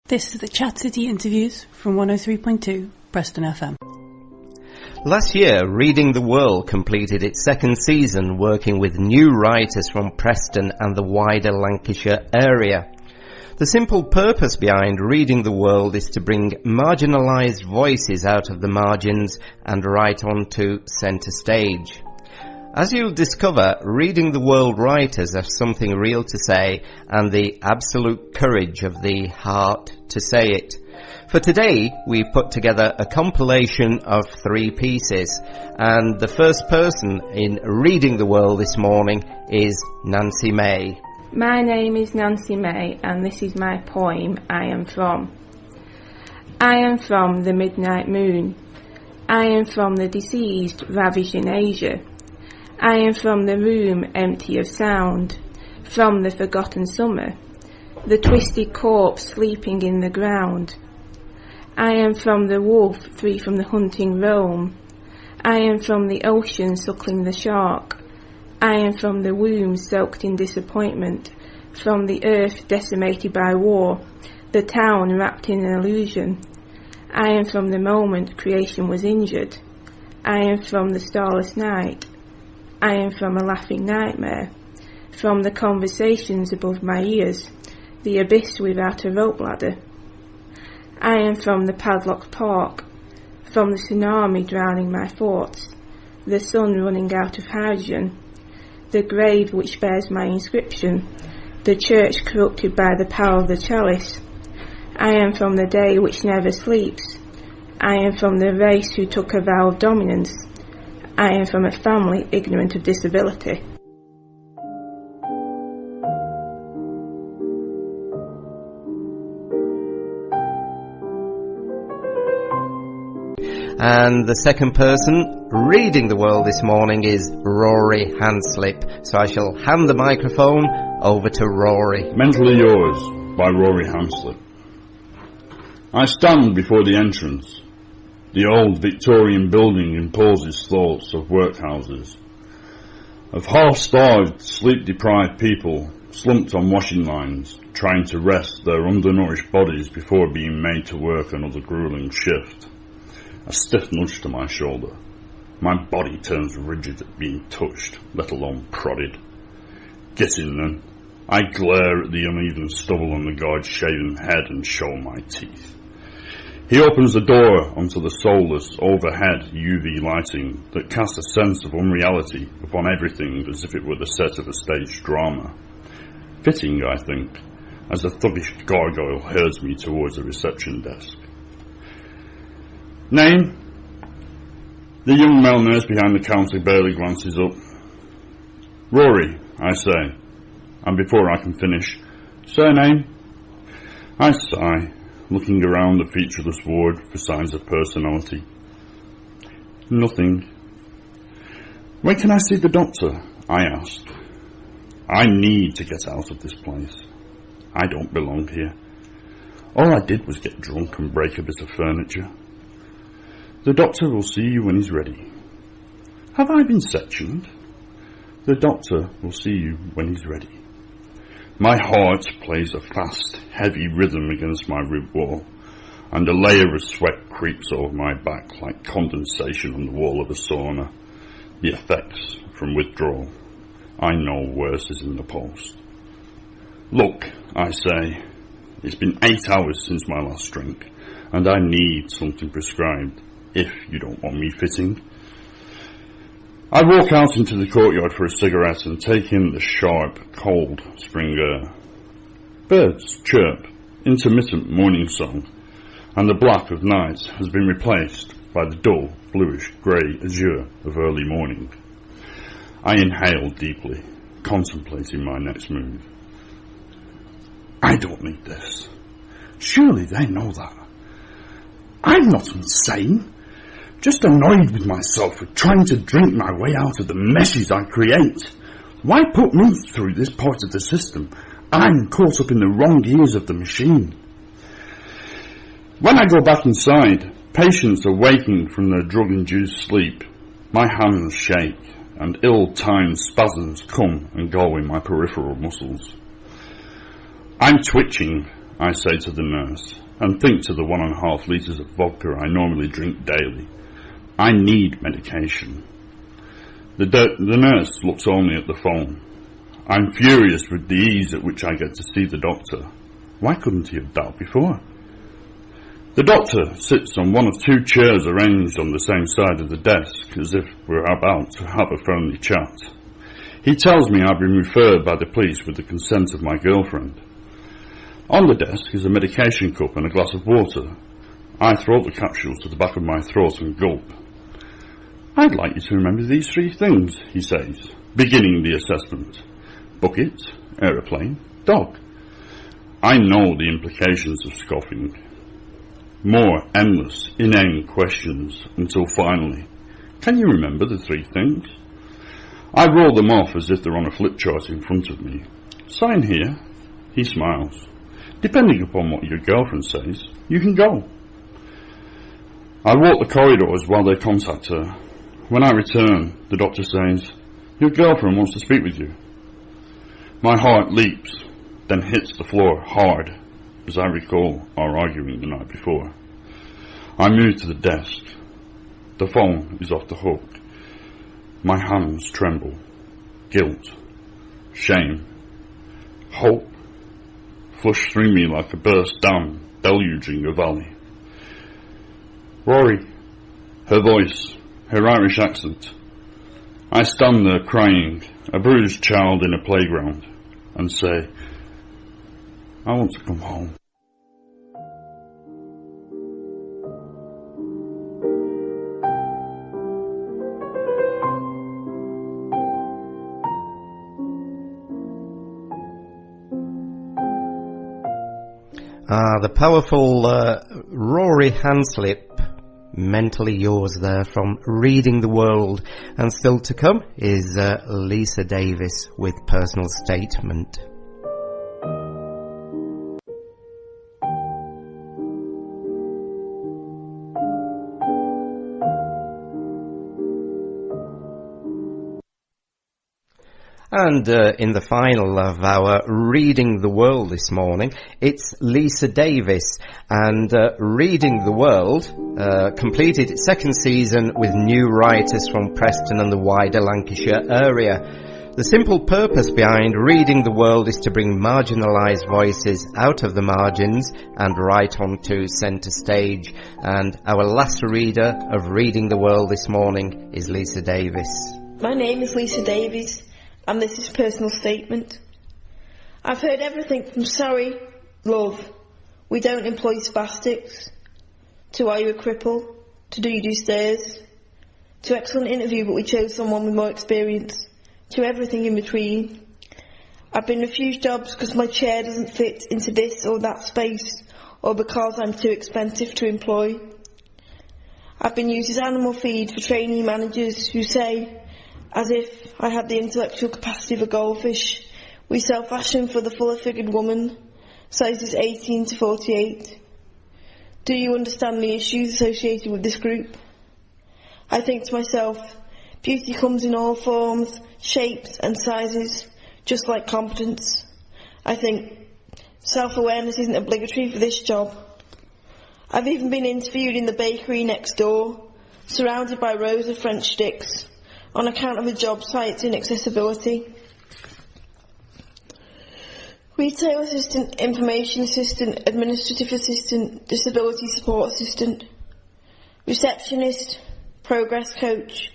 This is the Chat City interviews from 103.2 Preston FM. Last year, Reading the World completed its second season working with new writers from Preston and the wider Lancashire area. The simple purpose behind Reading the World is to bring marginalised voices out of the margins and right onto centre stage. As you'll discover, Reading the World writers have something real to say and the absolute courage of the heart to say it. For today, we've put together a compilation of 3 pieces, and the first person in Reading the World this morning is Nancy May. My name is Nancy May, and this is my poem, I Am From. I am from the midnight moon. I am from the diseased, ravaged in Asia. I am from the room empty of sound, from the forgotten summer, the twisted corpse sleeping in the ground. I am from the wolf free from the hunting roam. I am from the ocean suckling the shark. I am from the womb soaked in disappointment, from the earth decimated by war, the town wrapped in an illusion. I am from the moment creation was injured. I am from the starless night. I am from a laughing nightmare, from the conversations above my ears, the abyss without a rope ladder. I am from the padlocked park, from the tsunami drowning my thoughts, the sun running out of hydrogen, the grave which bears my inscription, the church corrupted by the power of the chalice. I am from the day which never sleeps. I am from the race who took a vow of dominance. I am from a family ignorant of disability. And the second person reading the world this morning is Rory Hanslip. So I shall hand the microphone over to Rory. Mentally Yours by Rory Hanslip. I stand before the entrance. The old Victorian building imposes thoughts of workhouses, of half-starved, sleep-deprived people slumped on washing lines, trying to rest their undernourished bodies before being made to work another grueling shift. A stiff nudge to my shoulder. My body turns rigid at being touched, let alone prodded. Get in then. I glare at the uneven stubble on the guard's shaven head and show my teeth. He opens the door onto the soulless, overhead UV lighting that casts a sense of unreality upon everything as if it were the set of a staged drama. Fitting, I think, as the thuggish gargoyle herds me towards the reception desk. Name? The young male nurse behind the counter barely glances up. Rory, I say, and before I can finish, surname? I sigh, looking around the featureless ward for signs of personality. Nothing. When can I see the doctor? I asked. I need to get out of this place. I don't belong here. All I did was get drunk and break a bit of furniture. The doctor will see you when he's ready. Have I been sectioned? The doctor will see you when he's ready. My heart plays a fast, heavy rhythm against my rib wall, and a layer of sweat creeps over my back like condensation on the wall of a sauna. The effects from withdrawal. I know worse is in the post. Look, I say, it's been 8 hours since my last drink, and I need something prescribed, if you don't want me fitting. I walk out into the courtyard for a cigarette and take in the sharp, cold spring air. Birds chirp, intermittent morning song, and the black of night has been replaced by the dull, bluish grey azure of early morning. I inhale deeply, contemplating my next move. I don't need this. Surely they know that. I'm not insane. Just annoyed with myself for trying to drink my way out of the messes I create. Why put me through this part of the system? I'm caught up in the wrong gears of the machine. When I go back inside, patients are waking from their drug-induced sleep. My hands shake, and ill-timed spasms come and go in my peripheral muscles. I'm twitching I say to the nurse, and think to the 1.5 litres of vodka I normally drink daily. I need medication. The nurse looks only at the phone. I'm furious with the ease at which I get to see the doctor. Why couldn't he have dialed before? The doctor sits on one of 2 chairs arranged on the same side of the desk, as if we're about to have a friendly chat. He tells me I've been referred by the police with the consent of my girlfriend. On the desk is a medication cup and a glass of water. I throw the capsules to the back of my throat and gulp. I'd like you to remember these 3 things, he says, beginning the assessment. Bucket, aeroplane, dog. I know the implications of scoffing. More endless, inane questions until finally, can you remember the 3 things? I roll them off as if they're on a flip chart in front of me. Sign here. He smiles. Depending upon what your girlfriend says, you can go. I walk the corridors while they contact her. When I return, the doctor says, your girlfriend wants to speak with you. My heart leaps, then hits the floor hard, as I recall our arguing the night before. I move to the desk. The phone is off the hook. My hands tremble. Guilt, shame, hope flush through me like a burst dam deluging a valley. Rory, her voice, her Irish accent. I stand there crying, a bruised child in a playground, and say, I want to come home. The powerful Rory Hanslip, Mentally Yours there from Reading the World. And still to come is Lisa Davis with Personal Statement. And in the final of our Reading the World this morning, it's Lisa Davis. And Reading the World completed its 2nd season with new writers from Preston and the wider Lancashire area. The simple purpose behind Reading the World is to bring marginalised voices out of the margins and right onto centre stage. And our last reader of Reading the World this morning is Lisa Davis. My name is Lisa Davis, and this is Personal Statement. I've heard everything from sorry, love, we don't employ spastics, to are you a cripple, to do you do stairs, to excellent interview but we chose someone with more experience, to everything in between. I've been refused jobs because my chair doesn't fit into this or that space, or because I'm too expensive to employ. I've been used as animal feed for trainee managers who say, as if I had the intellectual capacity of a goldfish, we sell fashion for the fuller-figured woman, sizes 18 to 48. Do you understand the issues associated with this group? I think to myself, beauty comes in all forms, shapes and sizes, just like competence. I think self-awareness isn't obligatory for this job. I've even been interviewed in the bakery next door, surrounded by rows of French sticks, on account of the job site's inaccessibility. Retail assistant, information assistant, administrative assistant, disability support assistant, receptionist, progress coach,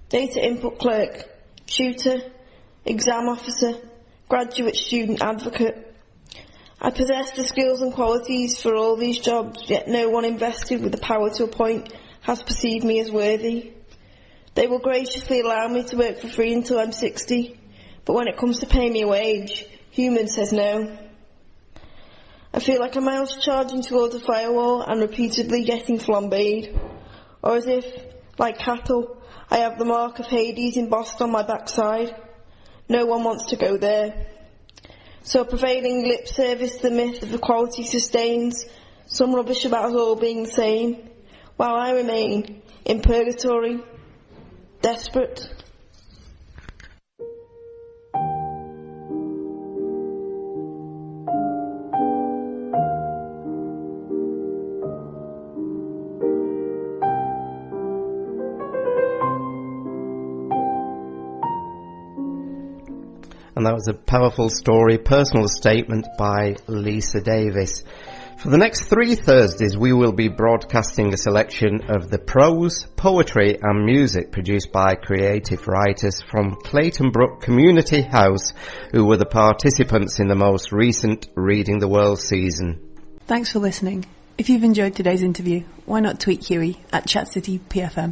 data input clerk, tutor, exam officer, graduate student advocate. I possess the skills and qualities for all these jobs, yet no one invested with the power to appoint has perceived me as worthy. They will graciously allow me to work for free until I'm 60, but when it comes to paying me a wage, human says no. I feel like a mouse charging towards a firewall and repeatedly getting flambéed, or as if, like cattle, I have the mark of Hades embossed on my backside. No one wants to go there. So prevailing lip service to the myth of equality sustains some rubbish about us all being the same, while I remain in purgatory, desperate. And that was a powerful story, personal statement by Lisa Davis. For the next 3 Thursdays, we will be broadcasting a selection of the prose, poetry and music produced by creative writers from Clayton Brook Community House, who were the participants in the most recent Reading the World season. Thanks for listening. If you've enjoyed today's interview, why not tweet Huey at ChatCityPFM.